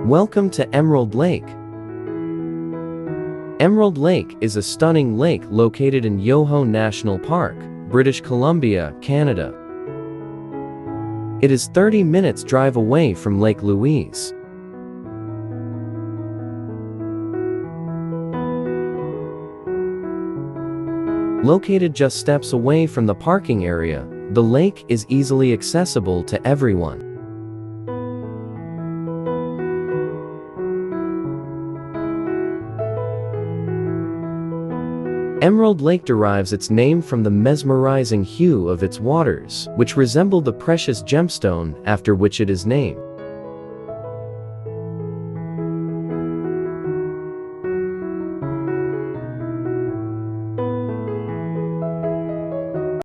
Welcome to Emerald Lake. Emerald Lake is a stunning lake located in Yoho National Park, British Columbia, Canada. It is 30 minutes drive away from Lake Louise. Located just steps away from the parking area, the lake is easily accessible to everyone. Emerald Lake derives its name from the mesmerizing hue of its waters, which resemble the precious gemstone after which it is named.